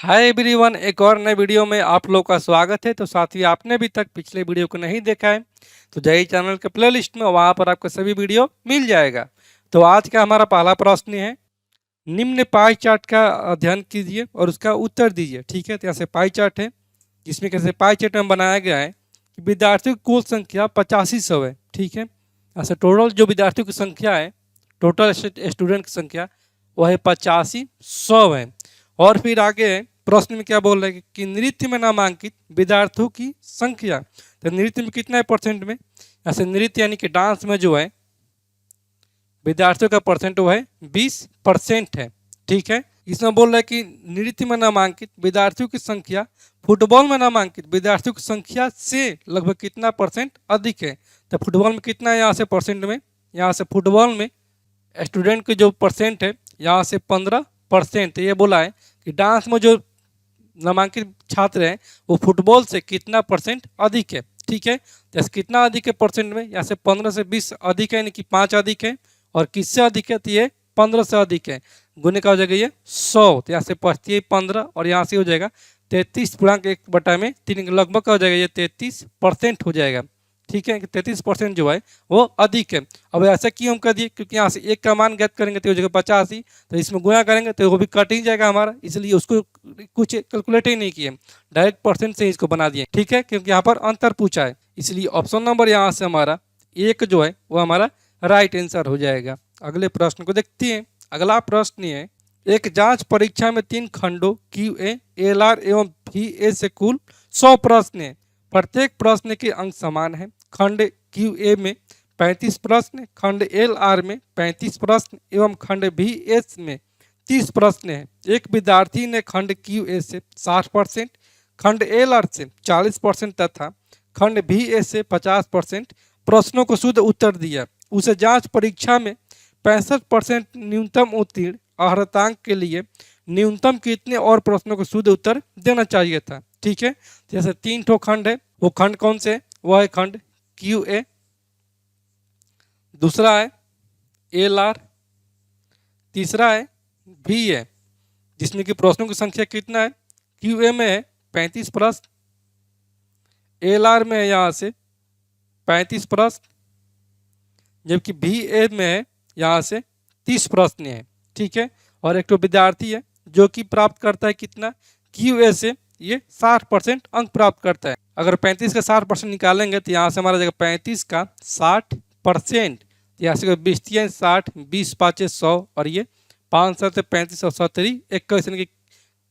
Hi everyone, एक और नए वीडियो में आप लोग का स्वागत है। तो साथी आपने अभी तक पिछले वीडियो को नहीं देखा है तो जय चैनल के प्लेलिस्ट में वहां पर आपको सभी वीडियो मिल जाएगा। तो आज का हमारा पहला प्रश्न है, निम्न पाई चार्ट का अध्ययन कीजिए और उसका उत्तर दीजिए। ठीक है, तो यहाँ से पाई चार्ट है जिसमें कैसे पाई चार्ट में बनाया गया है कि विद्यार्थियों की कुल संख्या 8500 है। ठीक है, ऐसे टोटल जो विद्यार्थियों की संख्या है, टोटल स्टूडेंट की संख्या वह है 8500 है। और फिर आगे प्रश्न में क्या बोल रहे हैं कि नृत्य में नामांकित विद्यार्थियों की संख्या। तो नृत्य में कितना है परसेंट में, ऐसे नृत्य यानी कि डांस में जो है विद्यार्थियों का परसेंट वो है 20% है। ठीक है, इसमें बोल रहा है कि नृत्य में नामांकित विद्यार्थियों की संख्या फुटबॉल में नामांकित विद्यार्थियों की संख्या से लगभग कितना परसेंट अधिक है। तो फुटबॉल में कितना है यहाँ से परसेंट में, यहाँ से फुटबॉल में स्टूडेंट के जो परसेंट है यहाँ से 15%। ये बोला है कि डांस में जो नामांकित छात्र हैं वो फुटबॉल से कितना परसेंट अधिक है। ठीक है, जैसे कितना अधिक है परसेंट में, यहाँ से 15 से 20 अधिक है यानी कि 5 अधिक है, और किससे अधिक है तो ये 15 से अधिक है। गुने का हो जाएगा ये 100, तो यहाँ से पढ़ती है 15 और यहाँ से हो जाएगा 33.1/3 लगभग का हो जाएगा, ये 33% हो जाएगा। ठीक है, 33% जो है वो अधिक है। अब ऐसा क्यों हम कर दिए, क्योंकि यहाँ से एक का मान ज्ञात करेंगे तो हो जाएगा 85, तो इसमें गुणा करेंगे तो वो भी कट ही जाएगा हमारा, इसलिए उसको कुछ कैलकुलेट ही नहीं किए, डायरेक्ट परसेंट से इसको बना दिए। ठीक है, क्योंकि यहाँ पर अंतर पूछा है, इसलिए ऑप्शन नंबर यहाँ से हमारा एक जो है वो हमारा राइट आंसर हो जाएगा। अगले प्रश्न को देखते हैं। अगला प्रश्न है, एक जांच परीक्षा में 3 खंडों QA, LR एवं VA से कुल 100 प्रश्न है। प्रत्येक प्रश्न के अंक समान है। खंड QA में 35 प्रश्न, खंड LR में 35 प्रश्न एवं खंड VS में 30 प्रश्न है। एक विद्यार्थी ने खंड QA से 60%, खंड LR से 40% तथा खंड VA से 50% प्रश्नों को शुद्ध उत्तर दिया। उसे जांच परीक्षा में 65% न्यूनतम उत्तीर्ण अर्हतांक के लिए न्यूनतम कितने और प्रश्नों को शुद्ध उत्तर देना चाहिए था। ठीक है, जैसे 3 ठो खंड है, वो खंड कौन से, वह है खंड QA, दूसरा है LR, तीसरा है VA, जिसमें कि प्रश्नों की संख्या कितना है, QA में है 35 प्रश्न, LR में है यहाँ से 35 प्रश्न, जबकि VA में है यहाँ से 30 प्रश्न है। ठीक है, और एक तो विद्यार्थी है जो कि प्राप्त करता है कितना, QA से ये 60% अंक प्राप्त करता है। अगर 35 का 60% निकालेंगे तो यहाँ से हमारा जाएगा 35 का 60%, यहाँ से 20 60, 20 5 100, और ये 5 7 35 और 70 21 की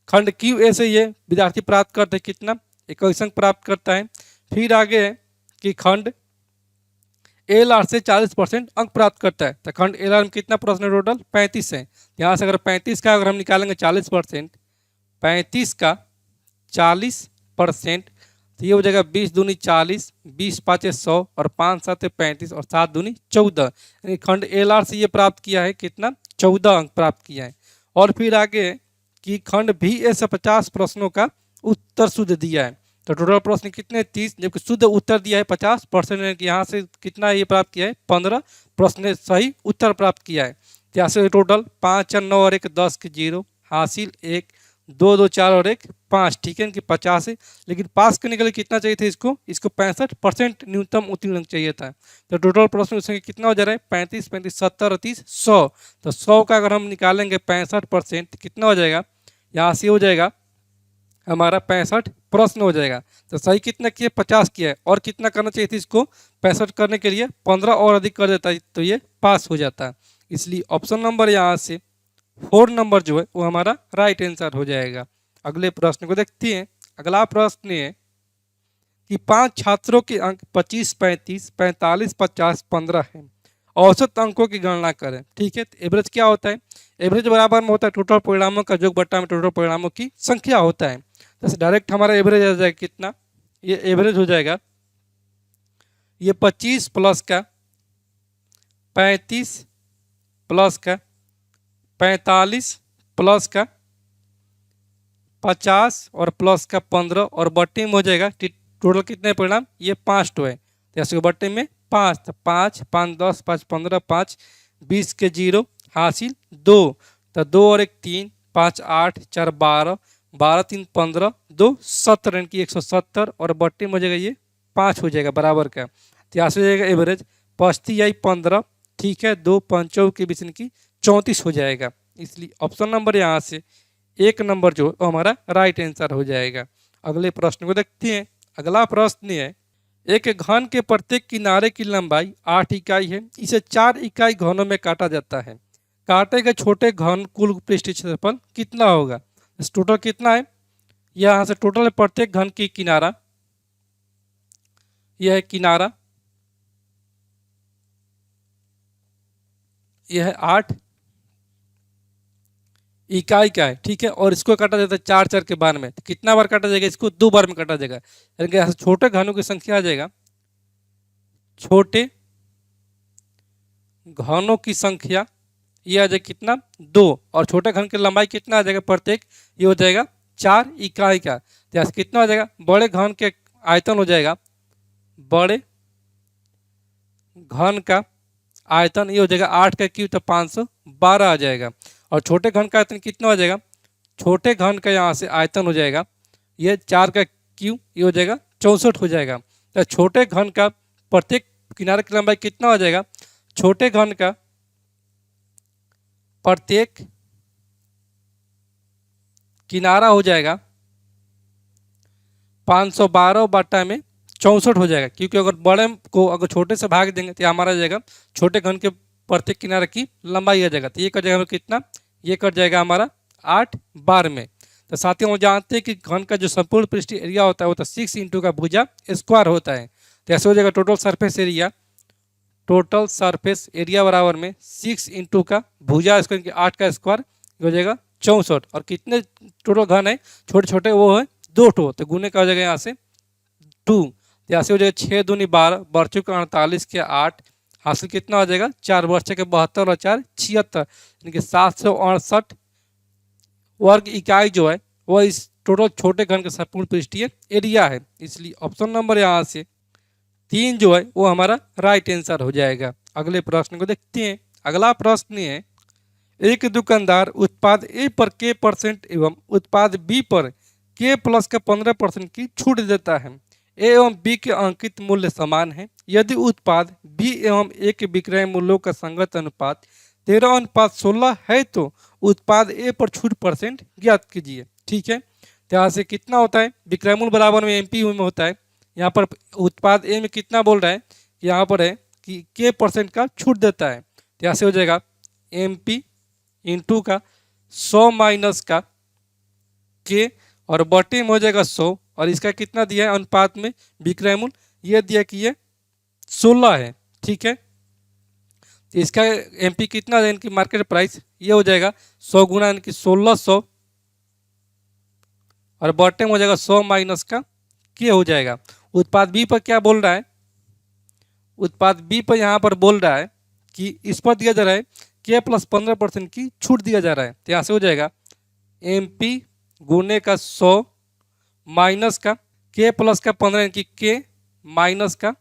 खंड QA से ये विद्यार्थी प्राप्त करते हैं कितना, 21 अंक प्राप्त करता है। फिर आगे है कि खंड LR से 40% अंक प्राप्त करता है। तो खंड LR में कितना प्रश्न है, टोटल 35 है। यहाँ से अगर 35 का अगर हम निकालेंगे 40%, 35 का 40%, तो ये हो जाएगा 20 दूनी 40, 20 5 100 और 5 7 35 और 7 दूनी 14। यानी खंड LR से ये प्राप्त किया है कितना, 14 अंक प्राप्त किया है। और फिर आगे कि खंड VA से 50 प्रश्नों का उत्तर शुद्ध दिया है। तो टोटल प्रश्न कितने 30, जबकि शुद्ध उत्तर दिया है 50%, यहाँ से कितना ये प्राप्त किया है 15 प्रश्न सही उत्तर प्राप्त किया है। यहाँ से टोटल 5 और 9 और 1 10 के 0 हासिल 1 2 2 4 और 1 5। ठीक है, इनकी 50 है, लेकिन पास करने के लिए कितना चाहिए था इसको 65% न्यूनतम उत्तीर्ण चाहिए था। तो टोटल प्रश्न उसमें कितना हो जा रहा है 35 35 70 और 30 100। तो 100 का अगर हम निकालेंगे 65% कितना हो जाएगा, यहाँ से हो जाएगा हमारा 65 प्रश्न हो जाएगा। तो सही कितना किया 50 किया है, और कितना करना चाहिए था इसको 65 करने के लिए 15 और अधिक कर देता है तो ये पास हो जाता है। इसलिए ऑप्शन नंबर यहाँ से 4 नंबर जो है वो हमारा राइट आंसर हो जाएगा। अगले प्रश्न को देखते हैं। अगला प्रश्न है कि 5 छात्रों के अंक 25 35 45 50 15 है, औसत अंकों की गणना करें। ठीक है, तो एवरेज क्या होता है, एवरेज बराबर में होता है टोटल परिणामों का योग बट्टा में टोटल परिणामों की संख्या होता है। जैसे डायरेक्ट हमारा एवरेज आ जाएगा कितना, ये एवरेज हो जाएगा ये 25 प्लस का 35 प्लस का 45 प्लस का 50 और प्लस का 15 और बट्टे में हो जाएगा टोटल कितने परिणाम, ये 5 टो है। जैसे बट्टे में 5, तो 5 5 10 5 15 5 20 के 0 हासिल 2, तो 2 और 1 3 5 8 4 12 12 3 15 2 70 यानी कि 170 और बट्टे में हो जाएगा ये 5 हो जाएगा बराबर का। तो यहाँ से हो जाएगा एवरेज 5 आई 15, ठीक है, 2 5 के बीच की 34 हो जाएगा। इसलिए ऑप्शन नंबर यहाँ से 1 नंबर जो हमारा राइट आंसर हो जाएगा। अगले प्रश्न को देखते हैं। अगला प्रश्न है, एक घन के प्रत्येक किनारे की लंबाई 8 इकाई है, इसे 4 इकाई घनों में काटा जाता है। काटे गए छोटे घन कुल पृष्ठीय क्षेत्रफल कितना होगा? इस टोटल कितना है? यहाँ से टोटल है प्रत्येक घन की किनारा, यह है किनारा, यह है 8 इकाई का है, ठीक है, और इसको काटा जाता है 4 4 के बार में। तो कितना बार काटा जाएगा? इसको 2 बार में काटा जाएगा, यानी कि यहाँ से छोटे घनों की संख्या आ जाएगा, छोटे घनों की संख्या ये आ जाएगा कितना? 2, और छोटे घन की लंबाई कितना आ जाएगा प्रत्येक? ये हो जाएगा 4 इकाई का। तो यहाँ से कितना हो जाएगा? बड़े घन के आयतन हो जाएगा, बड़े घन का आयतन ये हो जाएगा 8 का क्यूब, तो 512 आ जाएगा। और छोटे घन का आयतन कितना हो जाएगा? छोटे घन का यहाँ से आयतन हो जाएगा ये 4 का क्यूब, ये हो जाएगा 64 हो जाएगा। तो छोटे घन का प्रत्येक किनारे की लंबाई कितना हो जाएगा? छोटे घन का प्रत्येक किनारा हो जाएगा 512 बटा में 64 हो जाएगा, क्योंकि अगर बड़े को अगर छोटे से भाग देंगे तो हमारा जाएगा छोटे घन के प्रत्येक किनारे की लंबाई आ जाएगा। तो ये कर जाएगा कितना? ये कर जाएगा हमारा 8 बार में। तो साथियों हम जानते हैं कि घन का जो संपूर्ण पृष्ठीय एरिया होता है वो तो 6 इंटू का भुजा स्क्वायर होता है। तो ऐसे हो जाएगा total surface area, total surface area बराबर में 6 इंटू का भुजा स्क्वायर 8 का स्क्वायर हो जाएगा 64। और कितने टोटल घन है छोटे छोटे? वो है 2 ठो, तो गुने का हो जाएगा यहाँ से 2। यहाँ से हो जाएगा 6 दूनी 12, बढ़ चुका 48 के 8, हासिल कितना हो जाएगा? 4 बढ़ के 72 और 4 76, यानी कि 768 वर्ग इकाई जो है वह इस टोटल छोटे घन का संपूर्ण पृष्ठीय एरिया है। इसलिए ऑप्शन नंबर यहाँ से 3 जो है वो हमारा राइट आंसर हो जाएगा। अगले प्रश्न को देखते हैं। अगला प्रश्न है, एक दुकानदार उत्पाद ए पर K% एवं उत्पाद बी पर K+ का 15% की छूट देता है। ए एवं बी के अंकित मूल्य समान है। यदि उत्पाद बी एवं ए के विक्रय मूल्यों का संगत अनुपात 13:16 है तो उत्पाद ए पर छूट परसेंट ज्ञात कीजिए, ठीक है। तो यहाँ से कितना होता है? विक्रय मूल्य बराबर में MP में होता है। यहाँ पर उत्पाद ए में कितना बोल रहा है? यहाँ पर है कि K% का छूट देता है। तो यहाँ से हो जाएगा MP इंटू का 100 माइनस का K और बटे में हो जाएगा 100, और इसका कितना दिया है अनुपात में विक्रय मूल्य? ये दिया कि ये 16 है, ठीक है। तो इसका MP कितना है इनकी मार्केट प्राइस? ये हो जाएगा 100 गुना इनकी 1600, और बटे में हो जाएगा 100 माइनस का K हो जाएगा। उत्पाद बी पर क्या बोल रहा है? उत्पाद बी पर यहाँ पर बोल रहा है कि इस पर दिया जा रहा है K+ 15% की छूट दिया जा रहा है। तो यहाँ से हो जाएगा MP गुने का 100 माइनस का K+ का 15 यानी कि K माइनस का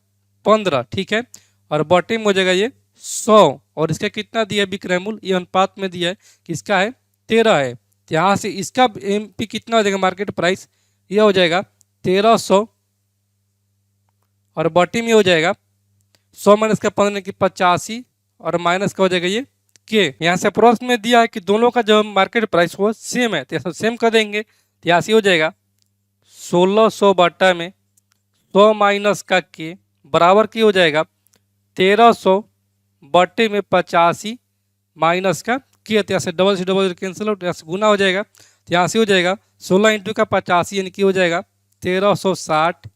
15, ठीक है, और बटे में हो जाएगा ये 100, और इसका कितना दिया है विक्रय मूल्य? ये अनुपात में दिया है कि इसका है 13 है। तो यहाँ से इसका MP कितना हो जाएगा मार्केट प्राइस? ये हो जाएगा 1300, और बटे में हो जाएगा 100 माइनस का 15 की 85, और माइनस का हो जाएगा ये K। यहाँ से प्रश्न में दिया है कि दोनों का जो मार्केट प्राइस वो सेम है, तो सेम कर देंगे। तो यहाँ से हो जाएगा 1600 बटा में 100 माइनस का K बराबर की हो जाएगा 1300 बटे में 85 माइनस का K। तो यहाँ से डबल से डबल कैंसिल आउट, यहाँ से गुना हो जाएगा। तो यहाँ से हो जाएगा 16 इंटू का 85 यानी कि हो जाएगा 1360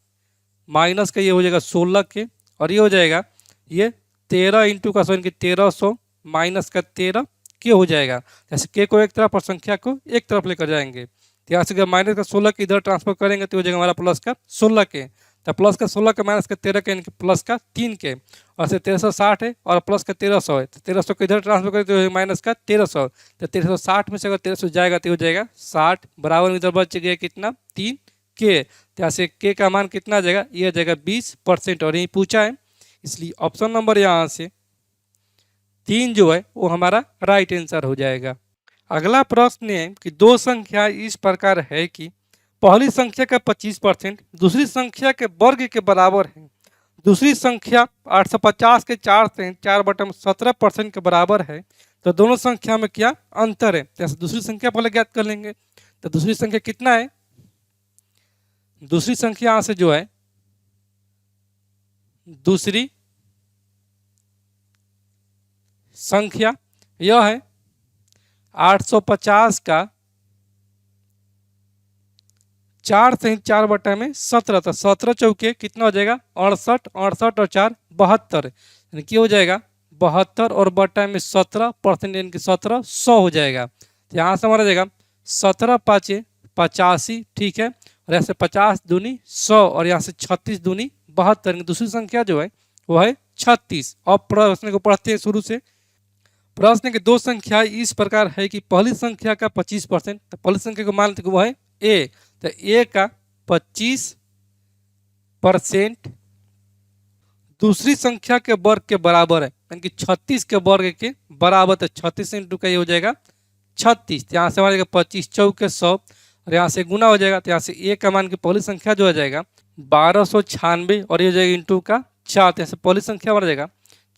माइनस का ये हो जाएगा 16 के, और ये हो जाएगा ये 13 इंटू का 100 यानी कि 1300 माइनस का 13 के हो जाएगा। जैसे के को एक तरफ और संख्या को एक तरफ लेकर जाएंगे। तो यहाँ से माइनस का 16 के इधर ट्रांसफर करेंगे तो हो जाएगा हमारा प्लस का 16 के। तो प्लस का 16 का माइनस का 13 के यानी कि प्लस का 3 के, और से 1360 है और प्लस का 1300 है। तो 1300 को इधर ट्रांसफर करें तो माइनस का 1300। तो 1360 में से अगर 1300 जाएगा तो हो जाएगा 60, बराबर में इधर बच गया कितना? 3 के। तो यहाँ से के का मान कितना आ जाएगा? ये आ जाएगा 20%, और यही पूछा है। इसलिए ऑप्शन नंबर यहाँ से 3 जो है वो हमारा राइट आंसर हो जाएगा। अगला प्रश्न है कि दो संख्या इस प्रकार है कि पहली संख्या का 25% दूसरी संख्या के वर्ग के बराबर है। दूसरी संख्या 850 के 4 से 4/17% के बराबर है। तो दोनों संख्या में क्या अंतर है, जैसे दूसरी संख्या पहले ज्ञात कर लेंगे। तो दूसरी संख्या कितना है, दूसरी संख्या यहां से जो है दूसरी संख्या यह है 850 का 4 से 4/17, तो 17 चौके कितना हो जाएगा 68, 68 और 4 72, यानी कि हो जाएगा 72 और बटा में 17%, यानी कि 1700 हो जाएगा। तो यहाँ से हमारा जाएगा 17 पाँचे 85, ठीक है, और यहाँ से 50 दूनी 100 और यहाँ से 36 दूनी 72, दूसरी संख्या जो है वो है 36। अब प्रश्न को पढ़ते हैं शुरू से। प्रश्न की दो संख्या इस प्रकार है कि पहली संख्या का 25%, तो पहली संख्या को मान लेते वो है ए, तो ए का 25% दूसरी संख्या के वर्ग के बराबर है, यानी कि 36 के वर्ग के बराबर, तो 36 इंटू का ये हो जाएगा 36। यहाँ से हमारे 25 चौके 100 और यहाँ से गुना हो जाएगा, तो यहाँ से ए का मान की पहली संख्या जो हो जाएगा 1296 और ये हो जाएगा इंटू का 4, तो यहाँ से पहली संख्या बढ़ जाएगा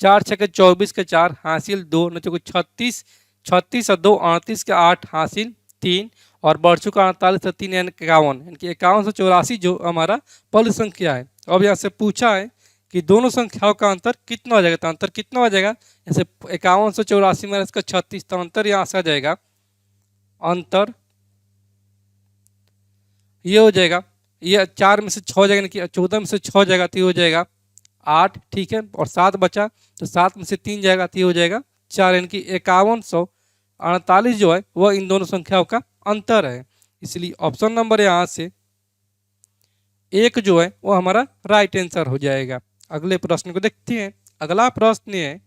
4 छके 24 के 4 हासिल 2, नीचे को 36, 36 और 2 38 के 8 हासिल 3 और बढ़ चुका 48 और 3 यानी 51, यानी कि 51 से 84 जो हमारा पहली संख्या है। अब यहाँ से पूछा है कि दोनों संख्याओं का अंतर कितना हो जाएगा, तो अंतर कितना हो जाएगा, जैसे 51 से 84 में इसका 36, तो अंतर यहाँ से आ जाएगा, अंतर ये हो जाएगा, ये 4 में से 6 हो जाएगा, यानी कि 14 में से 6 हो जाएगा, तो ये हो जाएगा 8, ठीक है, और 7 बचा, तो 7 में से 3 जाएगा, तो ये हो जाएगा 4, यानी कि 5148 जो है वह इन दोनों संख्याओं का अंतर है। इसलिए ऑप्शन नंबर यहाँ से एक जो है वो हमारा राइट आंसर हो जाएगा। अगले प्रश्न को देखते हैं। अगला प्रश्न है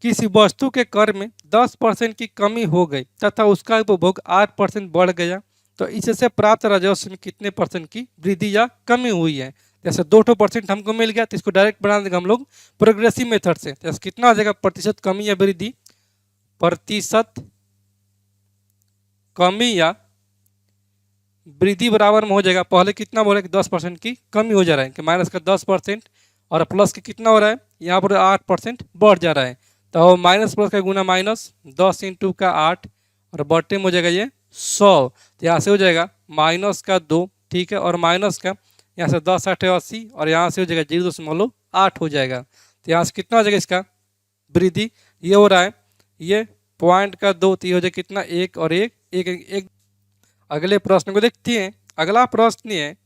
किसी वस्तु के कर में 10% की कमी हो गई तथा उसका उपभोग 8% बढ़ गया, तो इससे प्राप्त राजस्व में कितने परसेंट की वृद्धि या कमी हुई है। जैसे 2% हमको मिल गया, तो इसको डायरेक्ट बना देंगे हम लोग प्रोग्रेसिव मेथड से। जैसे कितना आ जाएगा प्रतिशत कमी या वृद्धि, प्रतिशत कमी या वृद्धि बराबर में हो जाएगा, पहले कितना बोले कि 10% की कमी हो जा रहा है, कि माइनस का 10% और प्लस के कितना हो रहा है, यहाँ पर 8% बढ़ जा रहा है, तो माइनस प्लस का गुना माइनस 10 इंटू का 8 और बटे में हो जाएगा ये 100, तो यहाँ से हो जाएगा माइनस का 2, ठीक है, और माइनस का यहाँ से 10 8 80 और यहाँ से हो जाएगा 0.8 हो जाएगा, तो यहाँ से कितना हो जाएगा इसका वृद्धि, ये हो रहा है ये पॉइंट का 2, तो ये हो जाएगा कितना 1 और 1 1 1। अगले प्रश्न को देखते हैं। अगला प्रश्न है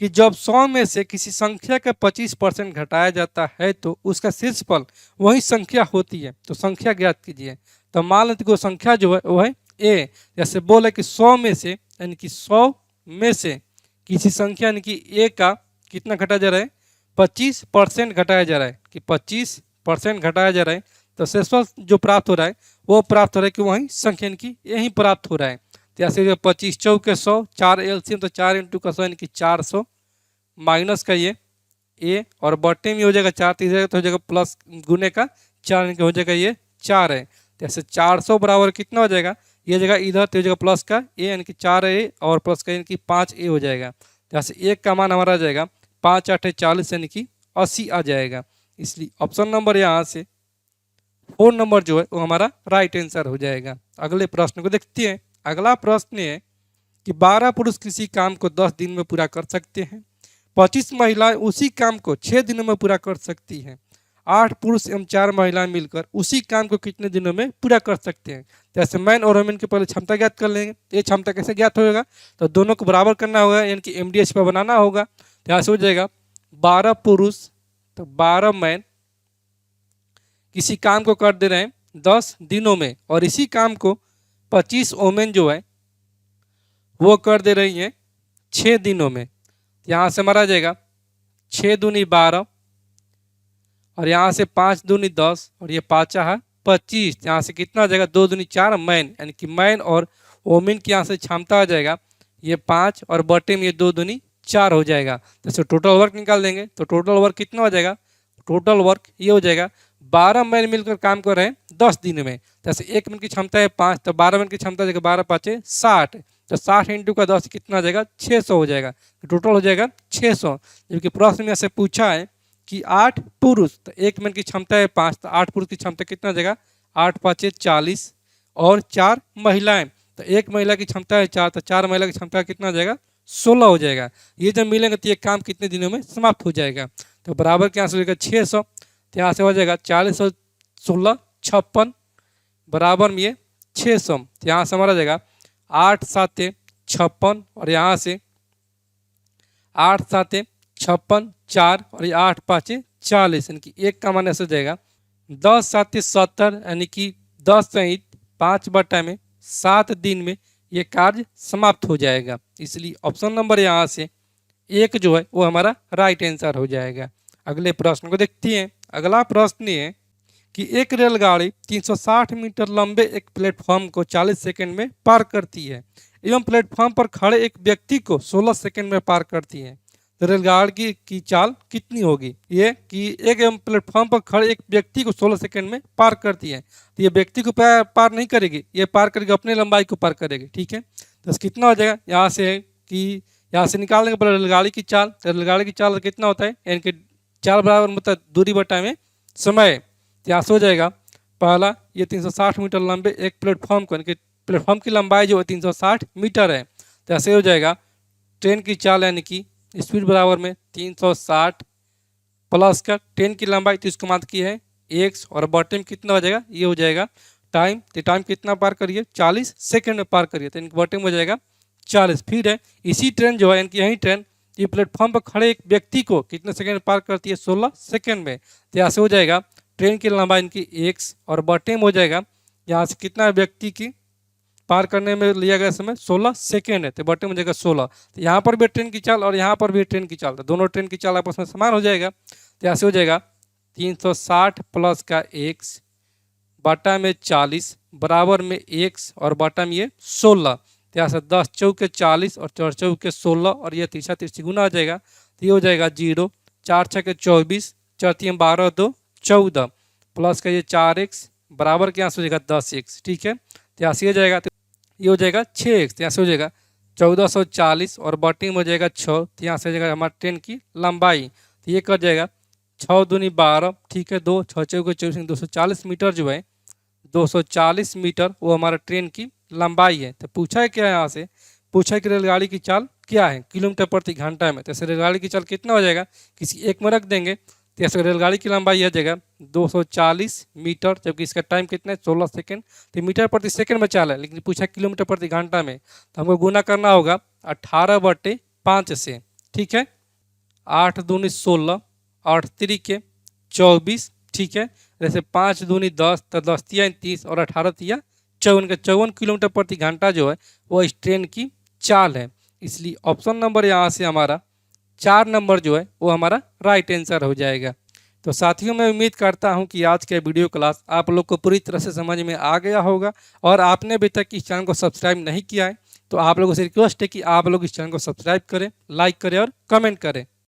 कि जब 100 में से किसी संख्या का 25% घटाया जाता है तो उसका शेषफल वही संख्या होती है, तो संख्या ज्ञात कीजिए। तो मान लेते कि संख्या जो है वो है ए, जैसे बोले कि 100 में से, यानी कि 100 में से किसी संख्या यानी कि ए का कितना घटाया जा रहा है 25% घटाया जा रहा है, कि 25% घटाया जा रहा है, तो शेषफल जो प्राप्त हो रहा है वो प्राप्त हो रहा है कि वही संख्या यानी कि यही प्राप्त हो रहा है। जैसे 25 चौके 100, 4 एलसीएम, तो 4 इंटू का 100 यानी कि 400 माइनस का ये ए और बटे में हो जाएगा 4, तो हो जाएगा प्लस गुने का 4, यानी कि हो जाएगा ये 4 है। जैसे 400 बराबर कितना हो जाएगा, ये जगह इधर, तो हो जाएगा प्लस का ए यानी कि 4a और प्लस का यानी कि 5a हो जाएगा। जैसे एक का मान हमारा आ जाएगा 5 8 40 यानी कि 80 आ जाएगा। इसलिए ऑप्शन नंबर यहाँ से 4 नंबर जो है वो हमारा राइट आंसर हो जाएगा। अगले प्रश्न को देखते हैं। अगला प्रश्न है कि 12 पुरुष किसी काम को 10 दिन में पूरा कर सकते हैं, 25 महिलाएं उसी काम को 6 दिनों में पूरा कर सकती हैं, 8 पुरुष एवं 4 महिलाएं मिलकर उसी काम को कितने दिनों में पूरा कर सकते हैं। जैसे मैन और वुमेन के पहले क्षमता ज्ञात कर लेंगे। ये क्षमता कैसे ज्ञात होगा, तो दोनों को बराबर करना होगा, यानी कि MDH पर बनाना होगा। तो यहाँ से हो जाएगा 12 पुरुष तो 12 मैन किसी काम को कर दे रहे हैं 10 दिनों में, और इसी काम को 25 वुमेन जो है वो कर दे रही हैं 6 दिनों में। यहाँ से हमारा आ जाएगा 6 दूनी 12 और यहाँ से 5 दूनी 10 और ये 5 है 25। यहाँ से कितना आ जाएगा 2 दूनी 4 मैन, यानी कि मैन और वोमेन की यहाँ से क्षमता आ जाएगा ये 5 और बटे में ये 2 दूनी 4 हो जाएगा। जैसे टोटल वर्क निकाल देंगे तो टोटल वर्क कितना हो जाएगा, टोटल वर्क ये हो जाएगा 12 मैन मिलकर काम कर रहे हैं 10 दिन में। जैसे 1 मिनट की क्षमता है 5, तो 12 मिनट की क्षमता हो जाएगा 12 पाँचे 60, तो 60 इंटू का 10 कितना हो जाएगा 600 हो जाएगा, टोटल हो जाएगा 600। जबकि प्रश्न में ऐसे पूछा है कि 8 पुरुष, तो 1 मिनट की क्षमता है 5, तो 8 पुरुष की क्षमता कितना हो जाएगा 8 पाँचे 40 और 4 महिलाएं, तो 1 महिला की क्षमता है 4, तो 4 महिला की क्षमता कितना हो जाएगा 16 हो जाएगा। ये जब मिलेंगे तो ये काम कितने दिनों में समाप्त हो जाएगा। तो बराबर क्या से हो जाएगा 600, तो यहाँ से हो जाएगा 40 और 16 56 बराबर में ये 600, तो यहाँ से हमारा जाएगा 8 7 56 और यहाँ से 8 7 56 4 और ये 8 5 40, यानी कि 1 का मान ऐसे हो जाएगा 10 7 70, यानी कि 10 सहित 5/7 दिन में ये कार्य समाप्त हो जाएगा। इसलिए ऑप्शन नंबर यहाँ से 1 जो है वो हमारा राइट आंसर हो जाएगा। अगले प्रश्न को देखते हैं। अगला प्रश्न ये है कि एक रेलगाड़ी 360 मीटर लंबे एक प्लेटफॉर्म को 40 सेकंड में पार करती है एवं प्लेटफॉर्म पर खड़े एक व्यक्ति को 16 सेकंड में पार करती है, तो रेलगाड़ी की चाल कितनी होगी? ये कि एक प्लेटफॉर्म पर खड़े एक व्यक्ति को 16 सेकंड में पार करती है, तो ये व्यक्ति को पार नहीं करेगी, ये पार करेगी अपने लंबाई को पार करेगी। ठीक है, तो कितना हो जाएगा यहाँ से है कि यहाँ से निकाल देंगे रेलगाड़ी की चाल, तो रेलगाड़ी की चाल कितना होता है, यानी कि चाल बराबर मतलब दूरी बटा में समय। यहाँ से हो जाएगा पहला ये 360 मीटर लंबे एक प्लेटफॉर्म को, यानी कि प्लेटफॉर्म की लंबाई जो है 360 मीटर है, तो ऐसे हो जाएगा ट्रेन की चाल यानी कि स्पीड बराबर में 360 प्लस का ट्रेन की लंबाई, तो इसको मान की है x और बॉटम कितना हो जाएगा, ये हो जाएगा टाइम, तो टाइम कितना पार करिए 40 सेकंड में पार करिए, तो इनकी बॉटम हो जाएगा 40। फिर है इसी ट्रेन जो है इनकी यही ट्रेन ये प्लेटफॉर्म पर खड़े एक व्यक्ति को कितने सेकंड में पार करती है 16 सेकंड में, तो यहाँ से हो जाएगा ट्रेन की लंबाई इनकी x और बॉटम हो जाएगा यहाँ से कितना व्यक्ति की पार करने में लिया गया समय 16 सेकेंड है, तो बॉटम हो जाएगा 16। तो यहाँ पर भी ट्रेन की चाल और यहाँ पर भी ट्रेन की चाल, तो दोनों ट्रेन की चाल आपस में समान हो जाएगा। तो यहाँ से हो जाएगा 360 प्लस का x बटा में 40 बराबर में x और बटा में ये 16, तो यहाँ से 10 चौके 40 और 4 चौके 16 और ये तीसरा तीसरी गुना हो जाएगा, तो ये हो जाएगा 0 4 6 24 4 3 12 2 14 प्लस का ये 4x बराबर के यहाँ से हो जाएगा 10x। ठीक है, तो यहाँ से हो जाएगा, तो ये हो जाएगा 6x, तो यहाँ से हो जाएगा 1440 और बॉटम हो जाएगा 6, तो यहाँ से हो जाएगा हमारा ट्रेन की लंबाई, तो ये कर जाएगा 6 दूनी 12, ठीक है 2 6 चौके 24 240 मीटर जो है 240 मीटर वो हमारा ट्रेन की लंबाई है। तो पूछा है क्या, यहाँ से पूछा है कि रेलगाड़ी की चाल क्या है किलोमीटर प्रति घंटा में, तो ऐसे रेलगाड़ी की चाल कितना हो जाएगा किसी एक में रख देंगे, तो ऐसे रेलगाड़ी की लंबाई आ जाएगा 240 मीटर, जबकि इसका टाइम कितना है 16 सेकंड, तो मीटर प्रति सेकंड में चाल है, लेकिन पूछा किलोमीटर प्रति घंटा में, तो हमको गुना करना होगा 18/5 से। ठीक है, 8 दूनी 16 8 3 24, ठीक है, जैसे 5 दूनी 10 तो 10 तिया 30 और 18 तिया 54 का 54 किलोमीटर प्रति घंटा जो है वो इस ट्रेन की चाल है। इसलिए ऑप्शन नंबर यहाँ से हमारा 4 नंबर जो है वो हमारा राइट आंसर हो जाएगा। तो साथियों मैं उम्मीद करता हूं कि आज का वीडियो क्लास आप लोग को पूरी तरह से समझ में आ गया होगा, और आपने अभी तक इस चैनल को सब्सक्राइब नहीं किया है तो आप लोगों से रिक्वेस्ट है कि आप लोग इस चैनल को सब्सक्राइब करें, लाइक करें और कमेंट करें।